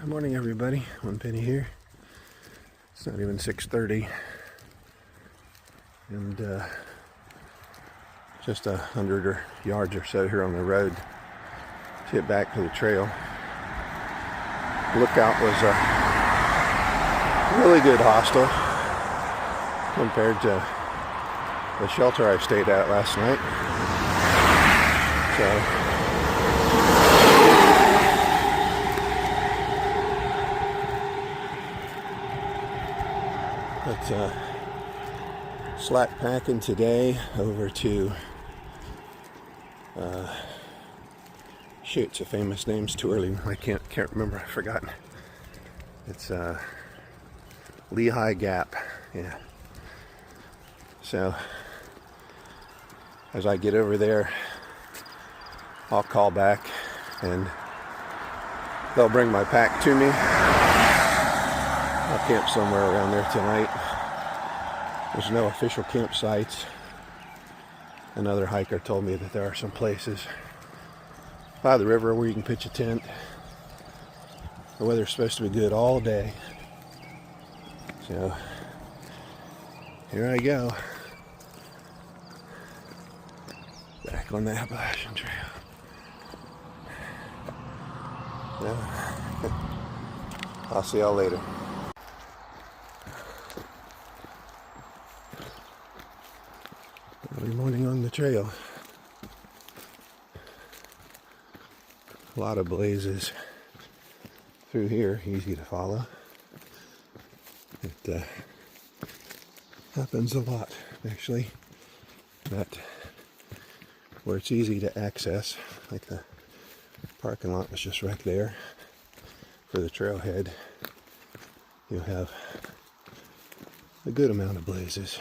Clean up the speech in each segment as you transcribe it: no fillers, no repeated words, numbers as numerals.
Good morning, everybody. One Penny here. It's not even 6:30, and just 100 yards or so here on the road to get back to the trail. Lookout was a really good hostel compared to the shelter I stayed at last night. But slack packing today over to it's a famous name. It's too early. I can't remember. I've forgotten. It's Lehigh Gap. Yeah. So as I get over there, I'll call back and they'll bring my pack to me. I'll camp somewhere around there tonight. There's no official campsites. Another hiker told me that there are some places by the river where you can pitch a tent. The weather's supposed to be good all day. So here I go. Back on the Appalachian Trail. So, I'll see y'all later. Early morning on the trail. A lot of blazes through here, easy to follow. It happens a lot, actually, that where it's easy to access, like the parking lot was just right there for the trailhead, you have a good amount of blazes.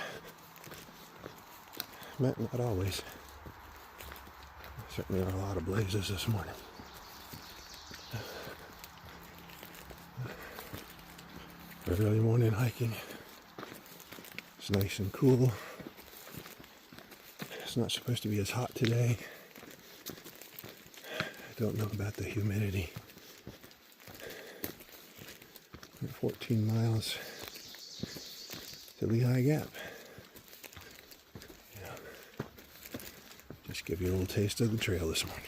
But not always. Certainly are a lot of blazes this morning. Early morning hiking. It's nice and cool. It's not supposed to be as hot today. I don't know about the humidity. 14 miles to Lehigh Gap. Just give you a little taste of the trail this morning.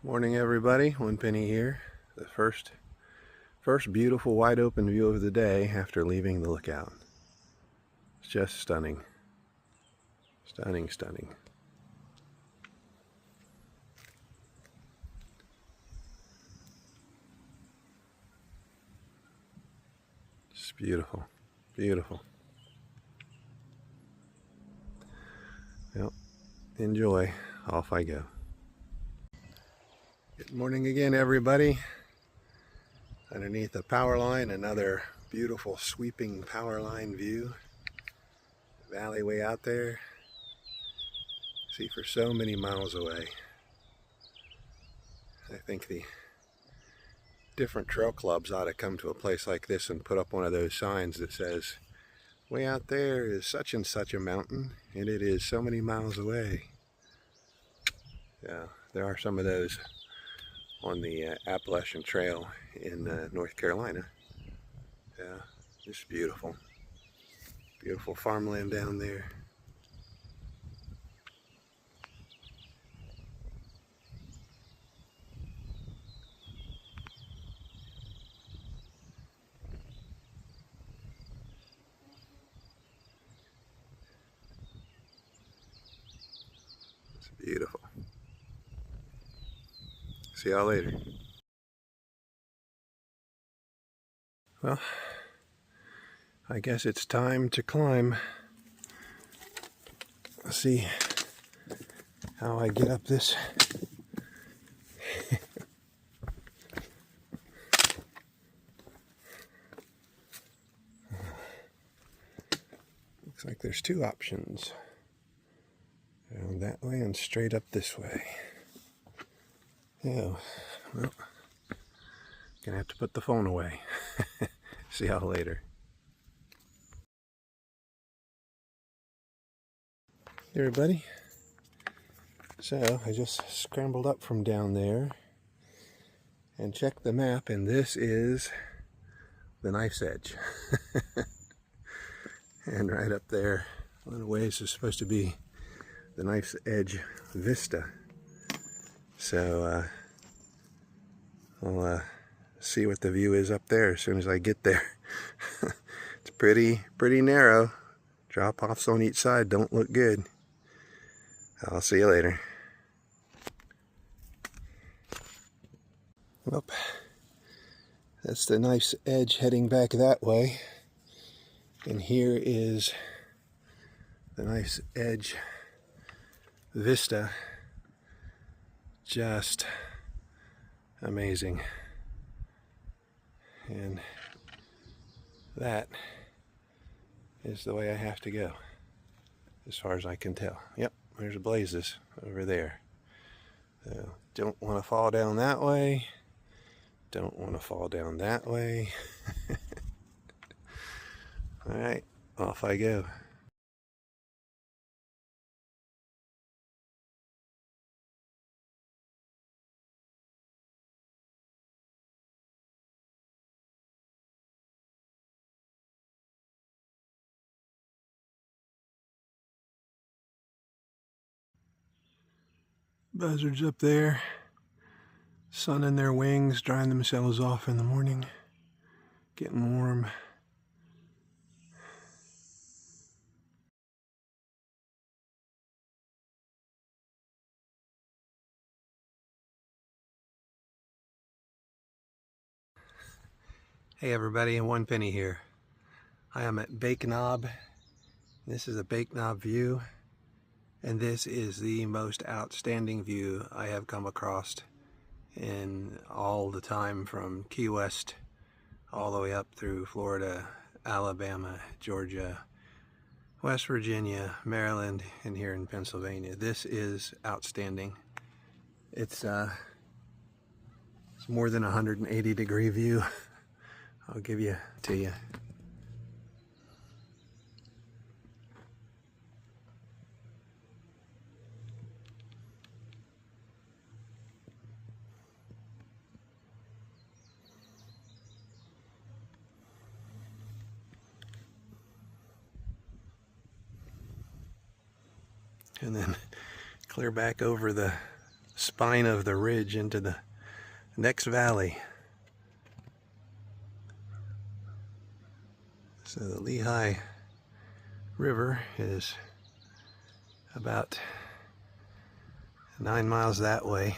Morning everybody, One Penny here. The first beautiful wide open view of the day after leaving the lookout. It's just stunning. Stunning, stunning. Just beautiful, beautiful. Well, enjoy. Off I go. Good morning again everybody. Underneath the power line, another beautiful sweeping power line view. The valley way out there. See for so many miles away. I think the different trail clubs ought to come to a place like this and put up one of those signs that says, way out there is such and such a mountain and it is so many miles away. Yeah, there are some of those on the Appalachian Trail in North Carolina. Yeah, just beautiful. Beautiful farmland down there. It's beautiful. See y'all later. Well, I guess it's time to climb. Let's see how I get up this. Looks like there's two options. Down that way and straight up this way. Yeah, well, gonna have to put the phone away. See y'all later. Hey everybody. So I just scrambled up from down there and checked the map, and this is the knife's edge. And right up there a little ways is supposed to be the knife's edge vista. So I'll see what the view is up there as soon as I get there. It's pretty narrow. Drop-offs on each side don't look good. I'll see you later. Well, that's the knife's edge heading back that way. And here is the knife's edge vista. Just amazing. And that is the way I have to go, as far as I can tell. Yep, there's blazes over there. So don't want to fall down that way. Don't want to fall down that way. Alright, off I go. Buzzards up there, sun in their wings, drying themselves off in the morning, getting warm. Hey everybody, One Penny here. I am at Bake Knob. This is a Bake Knob view, and this is the most outstanding view I have come across in all the time from Key West all the way up through Florida, Alabama, Georgia, West Virginia, Maryland, and here in Pennsylvania. This is outstanding. It's more than 180 degree view. I'll give you to you. And then clear back over the spine of the ridge into the next valley. So the Lehigh River is about 9 miles that way,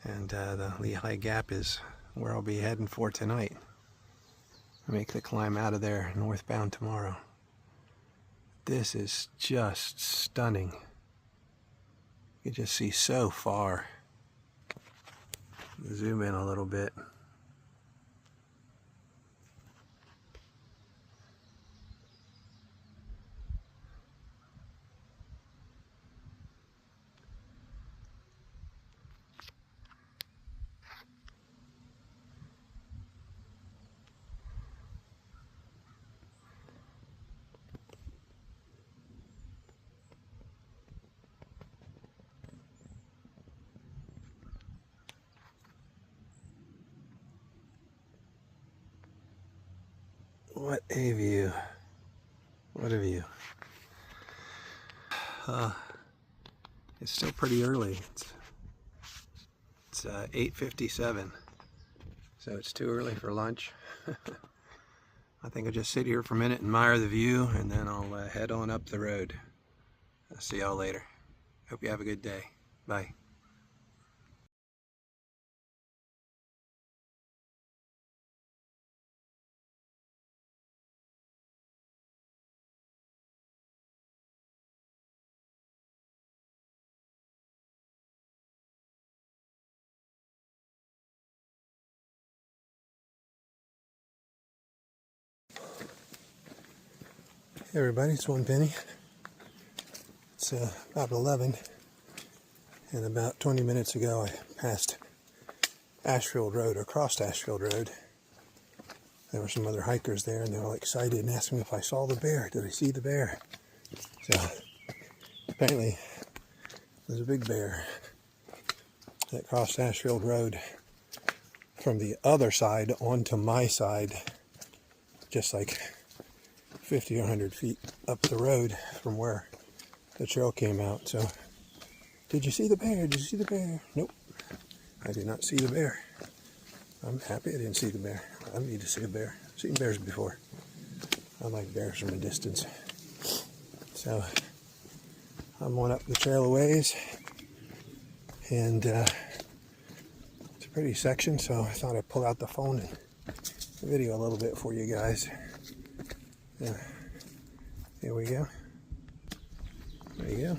and the Lehigh Gap is where I'll be heading for tonight. Make the climb out of there northbound tomorrow. This is just stunning. You can just see so far. Zoom in a little bit. What a view. What a view. It's still pretty early. It's 8:57, so it's too early for lunch. I think I'll just sit here for a minute and admire the view, and then I'll head on up the road. I'll see y'all later. Hope you have a good day. Bye. Hey everybody, it's One Penny. It's about 11, and about 20 minutes ago I passed Ashfield Road, or crossed Ashfield Road. There were some other hikers there, and they were all excited and asked me if I saw the bear. Did I see the bear? So apparently there's a big bear that crossed Ashfield Road from the other side onto my side, just like 50 or 100 feet up the road from where the trail came out. So, did you see the bear? Did you see the bear? Nope, I did not see the bear. I'm happy I didn't see the bear. I need to see a bear. I've seen bears before. I like bears from a distance. So, I'm on up the trail a ways, and it's a pretty section, so I thought I'd pull out the phone and video a little bit for you guys. Here we go. There you go.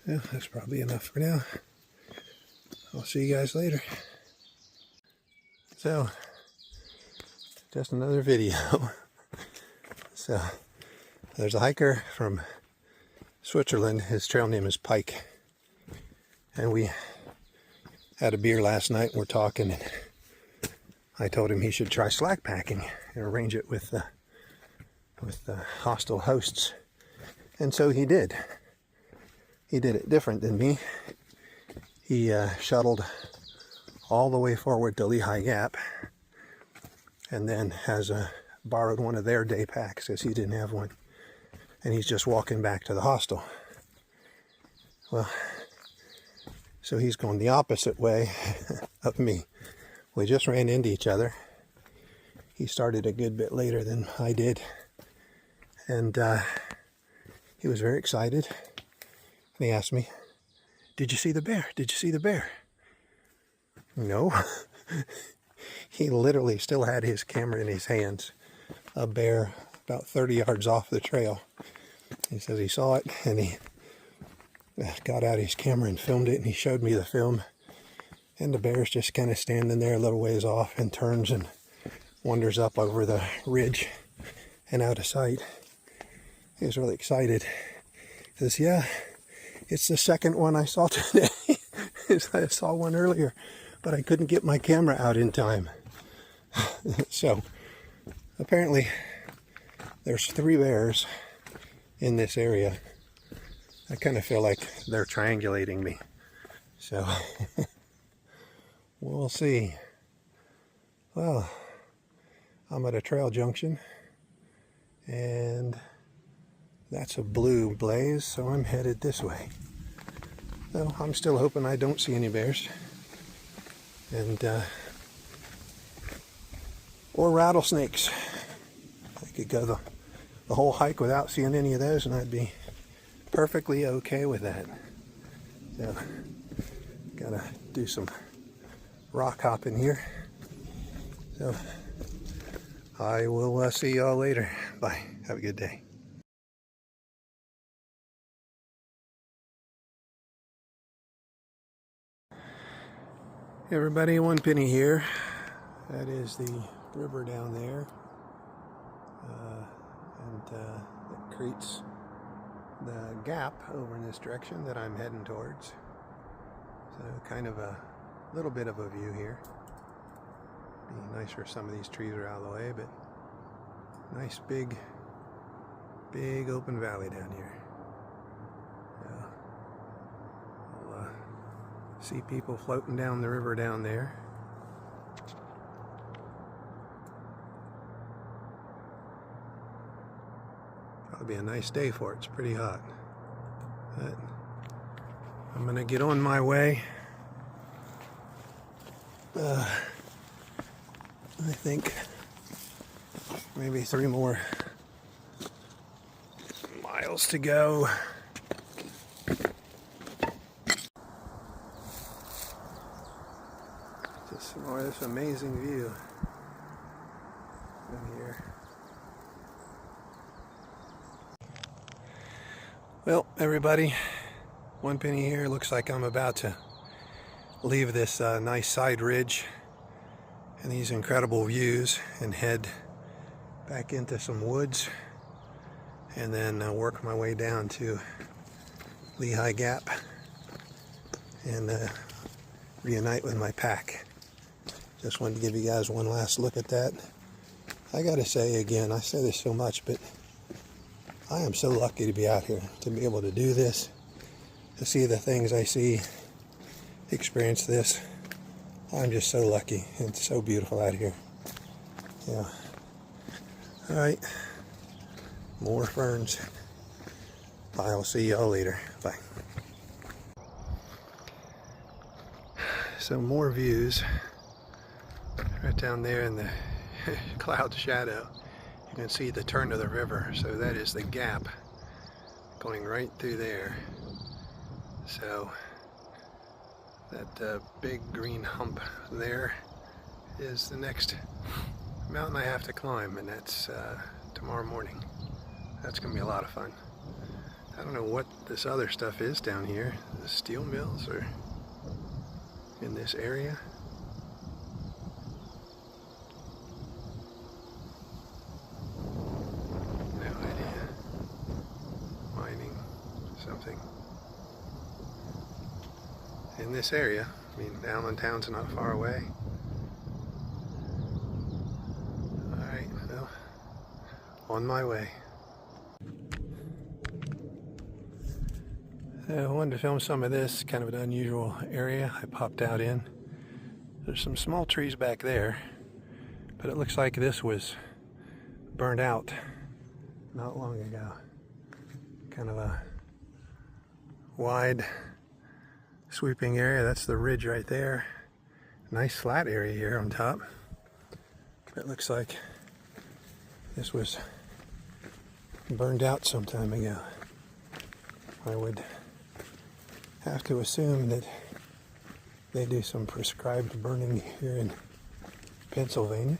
Well, that's probably enough for now. I'll see you guys later. So, just another video. So, there's a hiker from Switzerland. His trail name is Pike. And we had a beer last night and we're talking. And I told him he should try slack packing and arrange it with the hostel hosts. And so he did. He did it different than me. He shuttled all the way forward to Lehigh Gap and then has borrowed one of their day packs because he didn't have one. And he's just walking back to the hostel. Well, so he's going the opposite way of me. We just ran into each other. He started a good bit later than I did. And he was very excited. And he asked me, "Did you see the bear? Did you see the bear?" No. He literally still had his camera in his hands. A bear about 30 yards off the trail. He says he saw it and he got out his camera and filmed it, and he showed me the film. And the bear's just kind of standing there a little ways off and turns and wanders up over the ridge and out of sight. He was really excited. He says, "Yeah, it's the second one I saw today." I saw one earlier, but I couldn't get my camera out in time. So, apparently, there's 3 bears in this area. I kind of feel like they're triangulating me. So, we'll see. Well, I'm at a trail junction, and that's a blue blaze, so I'm headed this way. So I'm still hoping I don't see any bears. And, or rattlesnakes. I could go the whole hike without seeing any of those, and I'd be perfectly okay with that. So, gotta do some rock hopping here. So, I will see y'all later. Bye. Have a good day. Hey everybody, One Penny here. That is the river down there. That creates the gap over in this direction that I'm heading towards. So kind of a little bit of a view here. Be nicer if some of these trees are out of the way, but nice big open valley down here. I'll see people floating down the river down there. Probably be a nice day for it. It's pretty hot. But I'm gonna get on my way. I think maybe 3 more miles to go. Just some more of this amazing view from here. Well, everybody, One Penny here. Looks like I'm about to leave this nice side ridge and these incredible views and head back into some woods, and then work my way down to Lehigh Gap and reunite with my pack. Just wanted to give you guys one last look at that. I gotta say again, I say this so much, but I am so lucky to be out here, to be able to do this, to see the things I see, experience this. I'm just so lucky. It's so beautiful out here. Yeah. All right. More ferns. I'll see y'all later. Bye. So more views. Right down there in the cloud shadow, you can see the turn of the river. So that is the gap going right through there. So that big green hump there is the next mountain I have to climb, and that's tomorrow morning. That's going to be a lot of fun. I don't know what this other stuff is down here. The steel mills are in this area. No idea. Mining something. In this area. I mean, Allentown's not far away. Alright, well, on my way. I wanted to film some of this, kind of an unusual area I popped out in. There's some small trees back there, but it looks like this was burned out not long ago. Kind of a wide sweeping area. That's the ridge right there. Nice flat area here on top. It looks like this was burned out some time ago. I would have to assume that they do some prescribed burning here in Pennsylvania.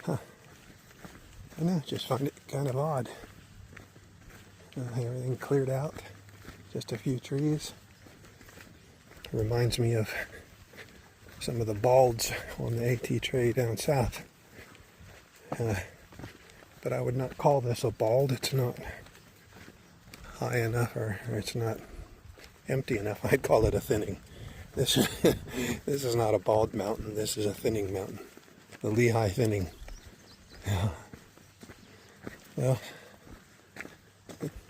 I know, just find it kind of odd. Everything cleared out, just a few trees. It reminds me of some of the balds on the AT trail down south. But I would not call this a bald. It's not high enough, or it's not empty enough. I'd call it a thinning. This is not a bald mountain. This is a thinning mountain. The Lehigh thinning. Yeah. Well,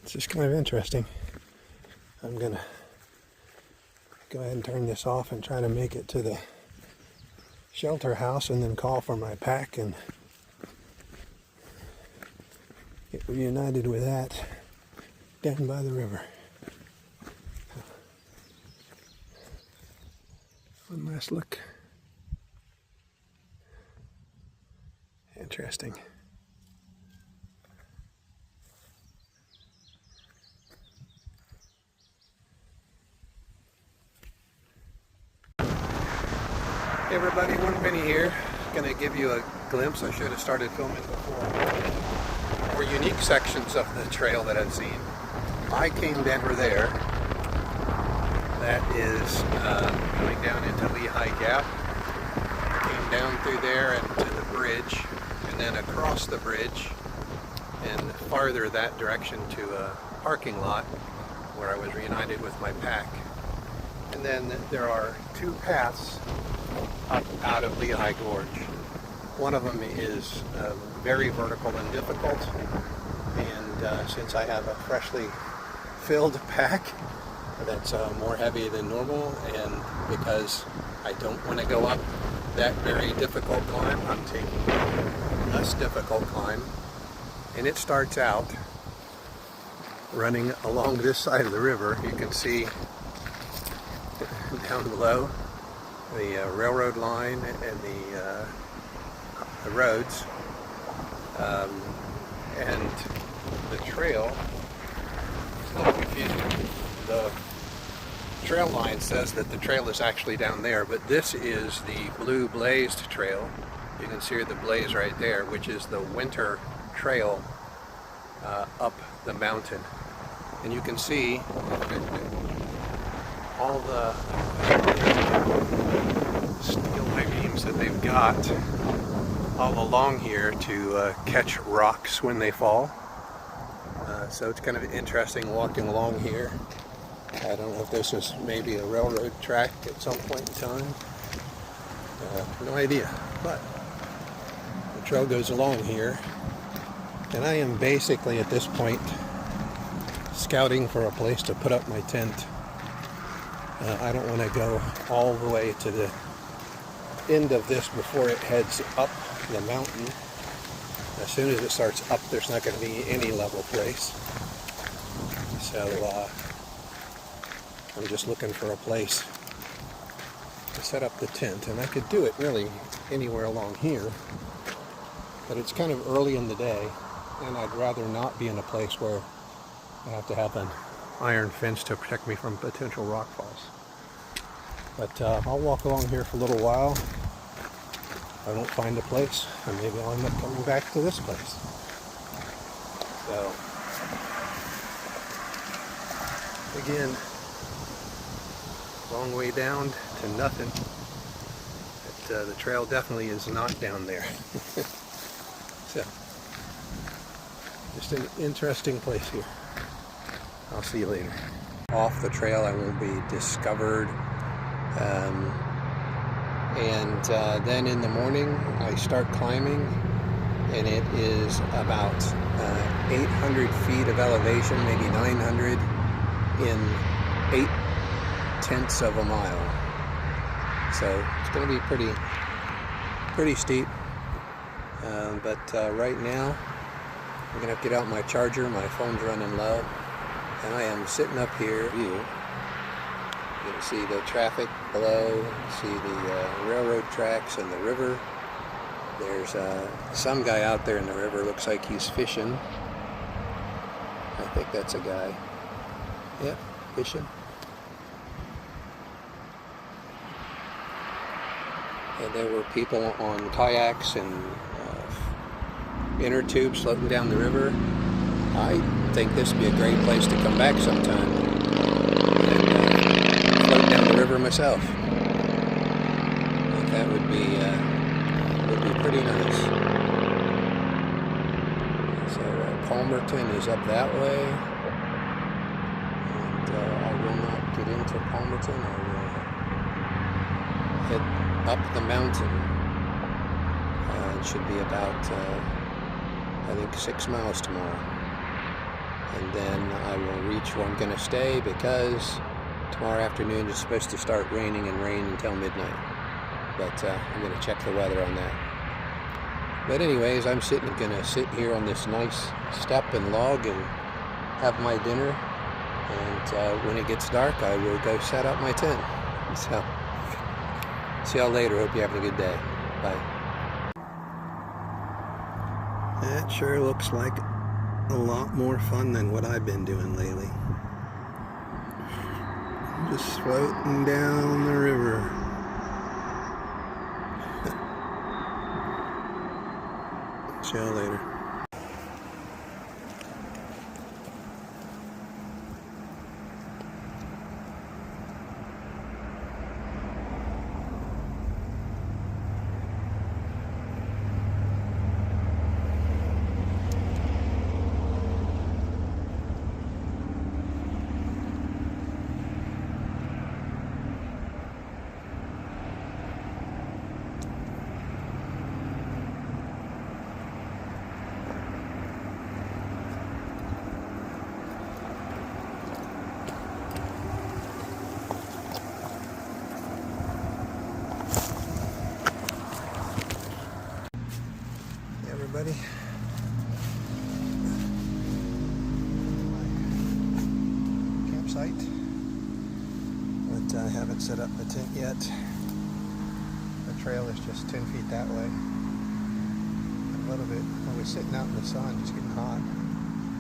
it's just kind of interesting. I'm gonna go ahead and turn this off and try to make it to the shelter house and then call for my pack and get reunited with that down by the river. One last look. Interesting. Hey everybody, One Penny here. Going to give you a glimpse. I should have started filming before. More unique sections of the trail that I've seen. I came over there. That is going down into Lehigh Gap. Came down through there and to the bridge, and then across the bridge and farther that direction to a parking lot where I was reunited with my pack. And then there are two paths up out of Lehigh Gorge. One of them is very vertical and difficult, and since I have a freshly filled pack that's more heavy than normal, and because I don't want to go up that very difficult climb, I'm taking a less difficult climb, and it starts out running along this side of the river. You can see down below the railroad line and the roads, and the trail. It's a little confusing. The trail line says that the trail is actually down there, but this is the blue blazed trail. You can see the blaze right there, which is the winter trail up the mountain. And you can see all the steel beams that they've got all along here to catch rocks when they fall. So it's kind of interesting walking along here. I don't know if this was maybe a railroad track at some point in time. No idea. But the trail goes along here. And I am basically at this point scouting for a place to put up my tent. I don't want to go all the way to the end of this before it heads up the mountain. As soon as it starts up, there's not going to be any level place. So I'm just looking for a place to set up the tent. And I could do it really anywhere along here. But it's kind of early in the day, and I'd rather not be in a place where I have to have an iron fence to protect me from potential rock falls. But I'll walk along here for a little while. If I don't find a place, and maybe I'll end up coming back to this place. So again, long way down to nothing. But, the trail definitely is not down there. So, just an interesting place here. I'll see you later. Off the trail, I will be discovered. Then in the morning, I start climbing, and it is about 800 feet of elevation, maybe 900, in 0.8 of a mile. So it's going to be pretty steep. But right now, I'm going to have to get out my charger. My phone's running low, and I am sitting up here. You can see the traffic below, see the railroad tracks and the river. There's some guy out there in the river, looks like he's fishing. I think that's a guy. Yep, fishing. And there were people on kayaks and inner tubes floating down the river. I think this would be a great place to come back sometime and float down the river myself. I think that would be pretty nice. So Palmerton is up that way, and I will not get into Palmerton. I will head up the mountain. It should be about I think 6 miles tomorrow, and then I will reach where I'm going to stay, because tomorrow afternoon is supposed to start raining and rain until midnight. But I'm going to check the weather on that. But anyways, I'm going to sit here on this nice step and log and have my dinner, and when it gets dark, I will go set up my tent. So see y'all later. Hope you're having a good day. Bye. That sure looks like a lot more fun than what I've been doing lately. Just floating down the river. See y'all later. Everybody, campsite, but I haven't set up the tent yet. The trail is just 10 feet that way. A little bit, I was sitting out in the sun, just getting hot.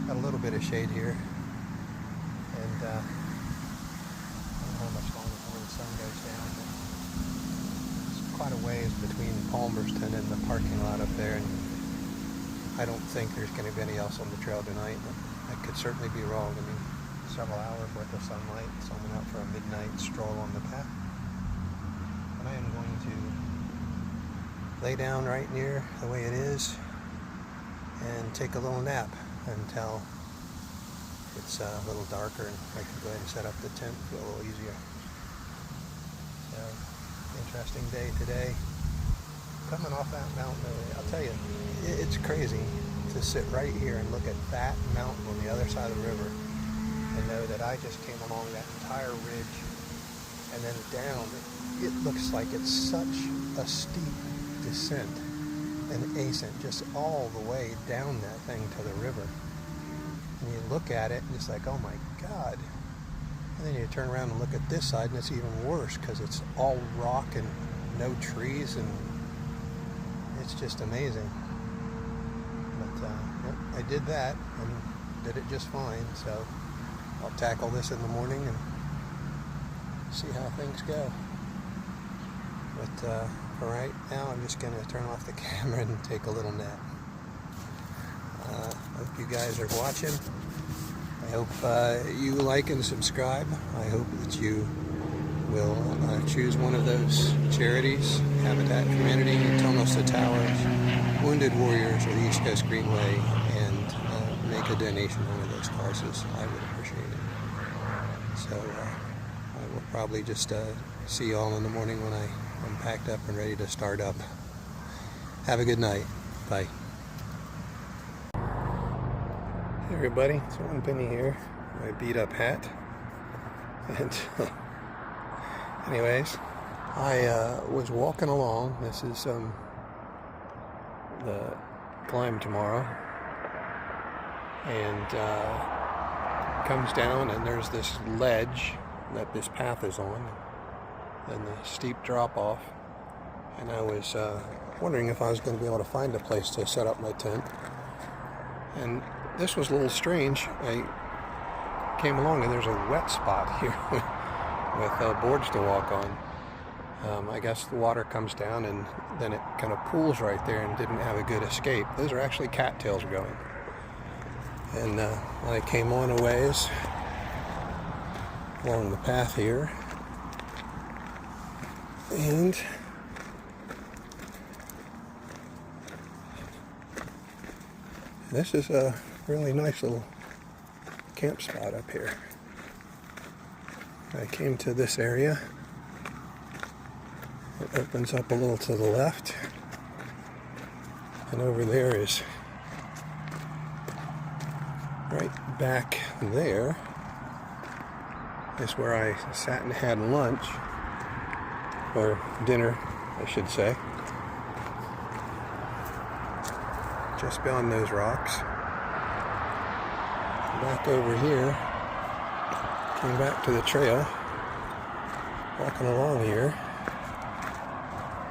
Got a little bit of shade here, and I don't know how much longer before the sun goes down, but it's quite a ways between Palmerston and the parking lot up there, and I don't think there's going to be any else on the trail tonight. I could certainly be wrong. I mean, several hours worth of sunlight, so I went out for a midnight stroll on the path. And I am going to lay down right near the way it is and take a little nap until it's a little darker, and I can go ahead and set up the tent, feel a little easier. So, interesting day today. Coming off that mountain, I'll tell you, it's crazy to sit right here and look at that mountain on the other side of the river and know that I just came along that entire ridge and then down. It looks like it's such a steep descent and ascent just all the way down that thing to the river. And you look at it and it's like, oh my God. And then you turn around and look at this side and it's even worse because it's all rock and no trees, and it's just amazing. But yep, I did that and did it just fine, so I'll tackle this in the morning and see how things go. But for right now, I'm just going to turn off the camera and take a little nap. Hope you you guys are watching. I hope you like and subscribe. I hope that you will choose one of those charities, Habitat for Humanity, Tunnels to Towers, Wounded Warriors, or the East Coast Greenway, and make a donation to one of those causes. I would appreciate it. So I will probably just see you all in the morning when I'm packed up and ready to start up. Have a good night. Bye. Hey everybody, it's One Penny here. My beat up hat. And anyways, I was walking along. This is the climb tomorrow, and comes down, and there's this ledge that this path is on, and the steep drop off. And I was wondering if I was going to be able to find a place to set up my tent. And this was a little strange. I came along and there's a wet spot here with boards to walk on. I guess the water comes down and then it kind of pools right there, and didn't have a good escape. Those are actually cattails growing. And I came on a ways along the path here, and this is a really nice little camp spot up here. I came to this area. It opens up a little to the left, and over there is, right back there is where I sat and had lunch, or dinner I should say. Just beyond those rocks. Back over here, came back to the trail, walking along here.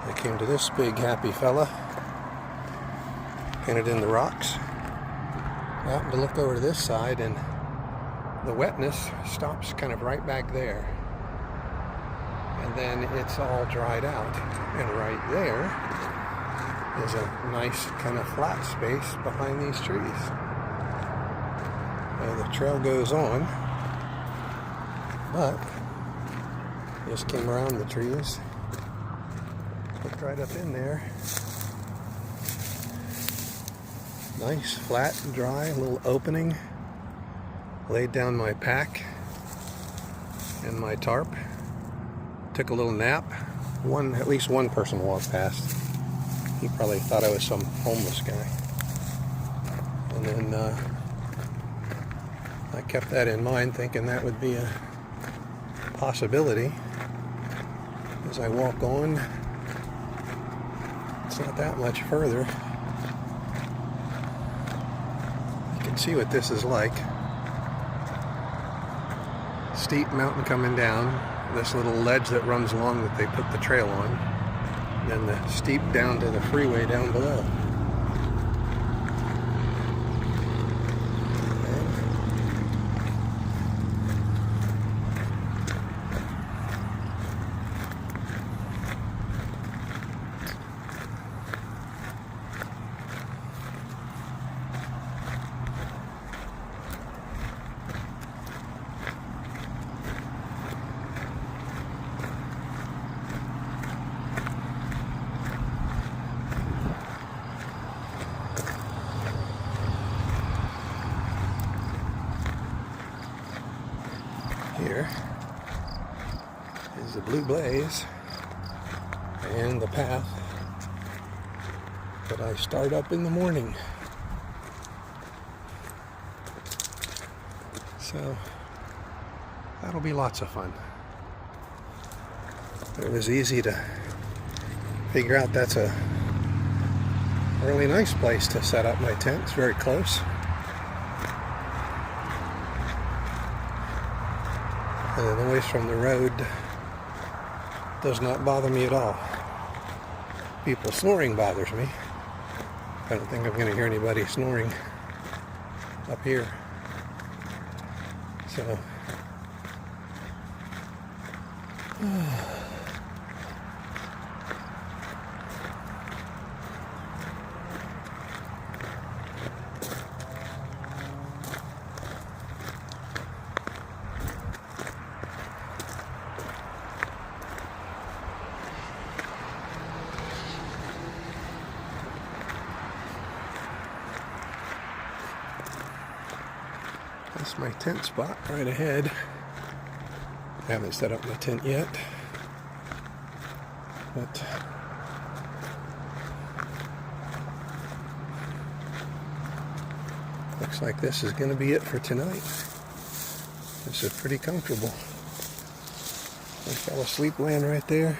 I came to this big happy fella, painted in the rocks. I happened to look over to this side, and the wetness stops kind of right back there. And then it's all dried out. And right there is a nice kind of flat space behind these trees. The trail goes on, but just came around the trees, looked right up in there. Nice, flat, dry, little opening. Laid down my pack and my tarp. Took a little nap. At least one person walked past. He probably thought I was some homeless guy. And then I kept that in mind, thinking that would be a possibility. As I walk on, it's not that much further. You can see what this is like. Steep mountain coming down, this little ledge that runs along that they put the trail on. Then the steep down to the freeway down below. Here is the blue blaze and the path that I start up in the morning. So that'll be lots of fun. It was easy to figure out that's a really nice place to set up my tent. It's very close. The noise from the road does not bother me at all. People snoring bothers me. I don't think I'm going to hear anybody snoring up here. So That's my tent spot right ahead. I haven't set up my tent yet, but looks like this is going to be it for tonight. This is pretty comfortable. I fell asleep laying right there.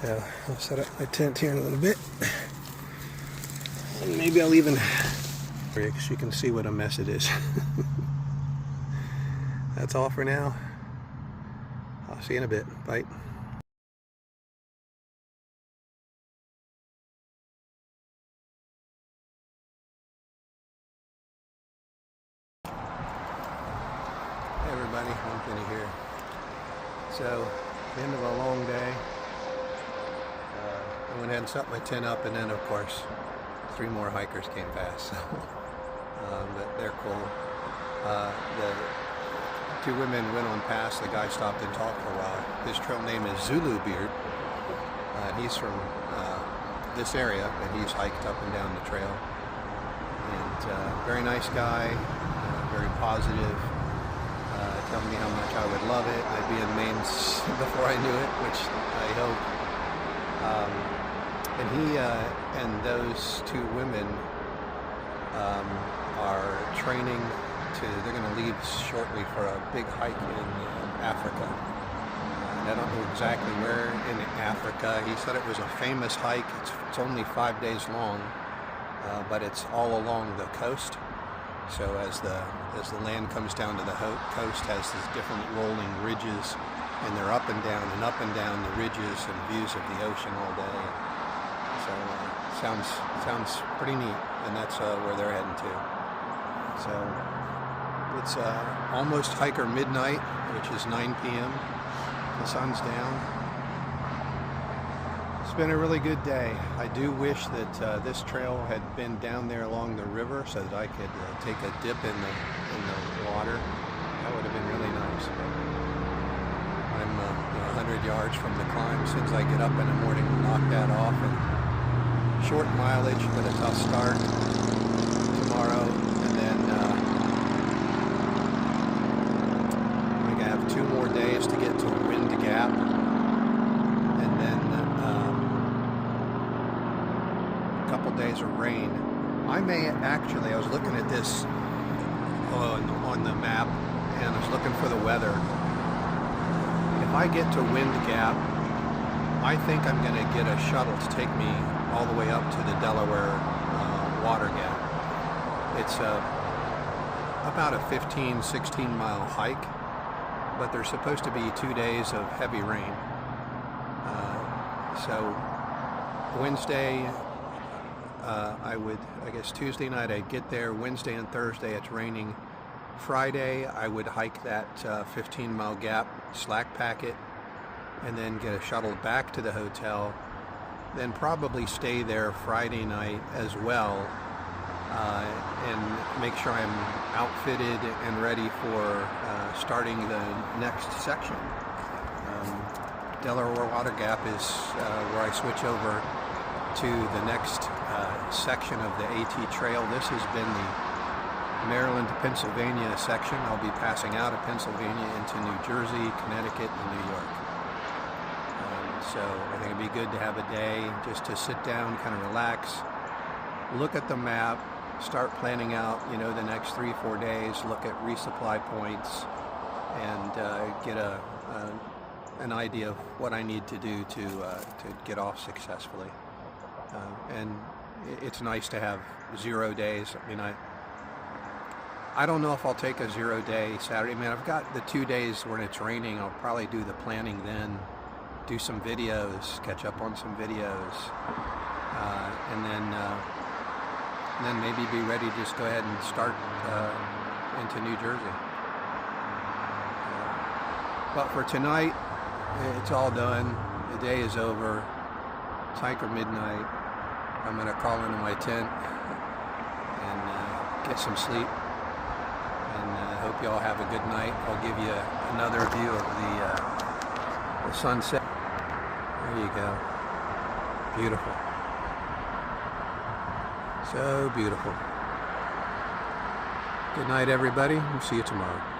Yeah, I'll set up my tent here in a little bit. And maybe I'll even, so you can see what a mess it is. That's all for now. I'll see you in a bit. Bye. Hey everybody, I'm Penny here. So, the end of a long day. I went ahead and set my tent up, and then of course 3 more hikers came past. But they're cool. The 2 women went on past. The guy stopped and talked for a while. His trail name is Zulu Beard. He's from this area, and he's hiked up and down the trail. And very nice guy, very positive. Telling me how much I would love it. I'd be in Maine before I knew it, which I hope. And he and those 2 women are training they're going to leave shortly for a big hike in Africa. And I don't know exactly where in Africa. He said it was a famous hike. It's only 5 days long, but it's all along the coast. So as the land comes down to the coast, has these different rolling ridges, and they're up and down the ridges and views of the ocean all day. So sounds pretty neat, and that's where they're heading to. So it's almost hiker midnight, which is 9 p.m. The sun's down. It's been a really good day. I do wish that this trail had been down there along the river so that I could take a dip in the water. That would have been really nice. I'm 100 yards from the climb. As soon as I get up in the morning, knock that off. And short mileage, but a tough start tomorrow. And then I think I have 2 more days to get to Lehigh Gap. And then a couple days of rain. I may actually, I was looking at this on the map, and I was looking for the weather. If I get to Wind Gap, I think I'm going to get a shuttle to take me all the way up to the Delaware water gap. It's about a 15-16 mile hike, but there's supposed to be 2 days of heavy rain. So Wednesday, I guess Tuesday night I'd get there. Wednesday and Thursday it's raining. Friday I would hike that 15-mile gap, slack pack it, and then get a shuttle back to the hotel. Then probably stay there Friday night as well, and make sure I'm outfitted and ready for starting the next section. Delaware Water Gap is where I switch over to the next section of the AT Trail. This has been the Maryland to Pennsylvania section. I'll be passing out of Pennsylvania into New Jersey, Connecticut, and New York. So I think it'd be good to have a day just to sit down, kind of relax, look at the map, start planning out, the next 3-4 days, look at resupply points, and get an idea of what I need to do to get off successfully. And it's nice to have 0 days. I mean, I don't know if I'll take a 0 day Saturday. I mean, I've got the 2 days when it's raining. I'll probably do the planning then, do some videos, catch up on some videos, and then maybe be ready to just go ahead and start into New Jersey. But for tonight, it's all done. The day is over. It's hiker midnight. I'm going to crawl into my tent and get some sleep. And hope you all have a good night. I'll give you another view of the sunset. There you go. Beautiful. So beautiful. Good night, everybody. We'll see you tomorrow.